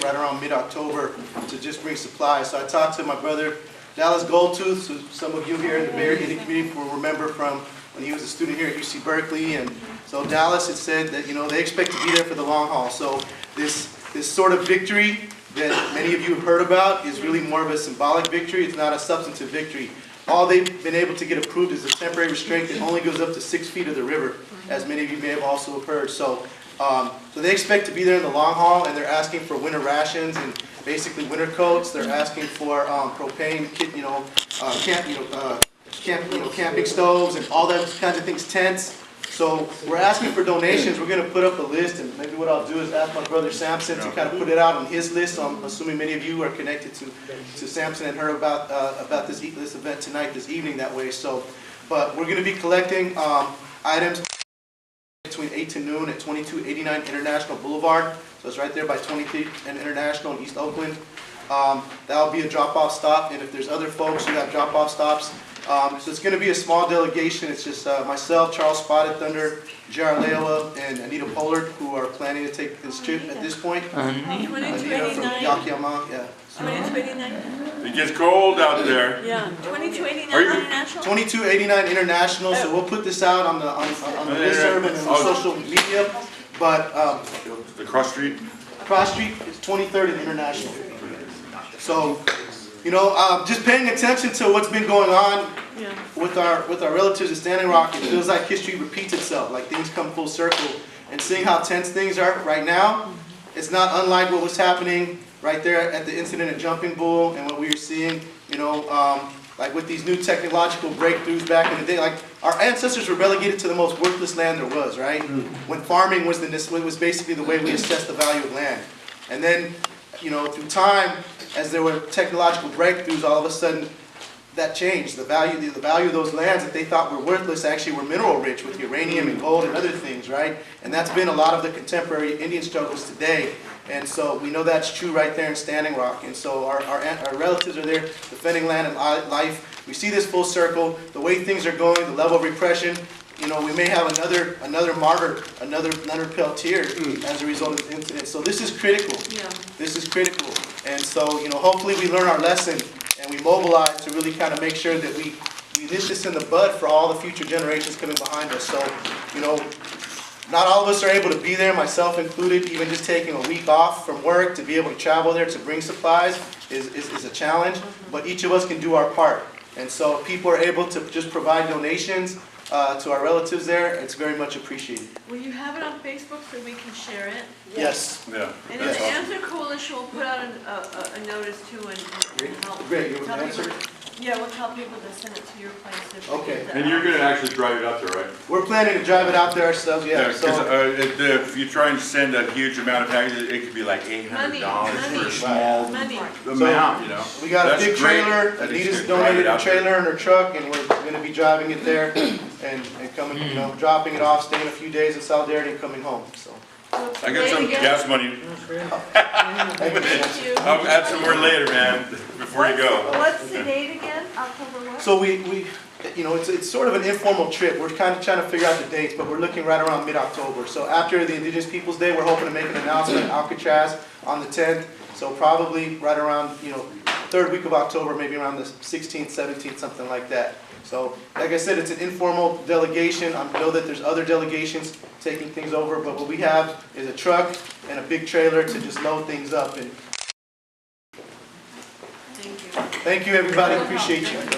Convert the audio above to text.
break right around mid-October to just bring supplies. So I talked to my brother Dallas Goldtooth, who some of you here in the Bay Area community will remember from when he was a student here at UC Berkeley. And so Dallas had said that, you know, they expect to be there for the long haul. So this sort of victory that many of you have heard about is really more of a symbolic victory. It's not a substantive victory. All they've been able to get approved is a temporary restraint that only goes up to 6 feet of the river, as many of you may have also heard. So they expect to be there in the long haul, and they're asking for winter rations and basically winter coats. They're asking for propane, camping stoves and all those kinds of things, tents. So we're asking for donations. We're going to put up a list, and maybe what I'll do is ask my brother Samson to kind of put it out on his list. So I'm assuming many of you are connected to Samson and heard about this event tonight, this evening that way. So, but we're going to be collecting items between 8 to noon at 2289 International Boulevard. So it's right there by 23 and International in East Oakland. That'll be a drop-off stop, and if there's other folks who have drop-off stops, so it's going to be a small delegation. It's just myself, Charles Spotted Thunder, J.R. Leoa, and Anita Pollard, who are planning to take this trip at this point. Anita from Yakima, yeah. 2289. It gets cold out there. Yeah, 2289 International. 2289 International. So we'll put this out on the listserv and on social media. But the cross street. Cross street is 23rd and International. So, you know, just paying attention to what's been going on with our relatives at Standing Rock, it feels like history repeats itself, like things come full circle. And seeing how tense things are right now, it's not unlike what was happening right there at the incident at Jumping Bull and what we were seeing, you know, like with these new technological breakthroughs back in the day. Like our ancestors were relegated to the most worthless land there was, right? When farming was basically the way we assessed the value of land. And then, you know, through time, as there were technological breakthroughs, all of a sudden that changed. The value of those lands that they thought were worthless actually were mineral rich with uranium and gold and other things, right? And that's been a lot of the contemporary Indian struggles today. And so we know that's true right there in Standing Rock. And so our relatives are there defending land and life. We see this full circle, the way things are going, the level of repression. You know, we may have another martyr, another Leonard Peltier as a result of the incident. So this is critical. Yeah. This is critical. And so, you know, hopefully we learn our lesson and we mobilize to really kind of make sure that we nip this in the bud for all the future generations coming behind us. So, you know, not all of us are able to be there, myself included. Even just taking a week off from work to be able to travel there to bring supplies is a challenge. But each of us can do our part. And so if people are able to just provide donations to our relatives there, it's very much appreciated. Will you have it on Facebook so we can share it? Yes. Yeah. And the Answer Coalition will put out a notice too and help. Great, you tell have an people. answer? Yeah, we'll tell people to send it to your place. If Okay. And you're going to actually drive it up there, right? We're planning to drive it out there ourselves, yeah. Because if you try and send a huge amount of packages, it could be like $800 for a small amount, you know. We got a That's big great. trailer. That he's Anita's gonna drive it donated a out there. trailer and her truck, and we're going to be driving it there and coming, you know, dropping it off, staying a few days in Solidarity, and coming home. So. I got some gas money. Thank you. I'll add some more later, man, before you go. What's the date again? October what? So we you know, it's sort of an informal trip. We're kind of trying to figure out the dates, but we're looking right around mid-October. So after the Indigenous Peoples Day, we're hoping to make an announcement in Alcatraz on the 10th. So probably right around, you know, third week of October, maybe around the 16th, 17th, something like that. So, like I said, it's an informal delegation. I know that there's other delegations taking things over, but what we have is a truck and a big trailer to just load things up. And Thank you. thank you, everybody. Appreciate you.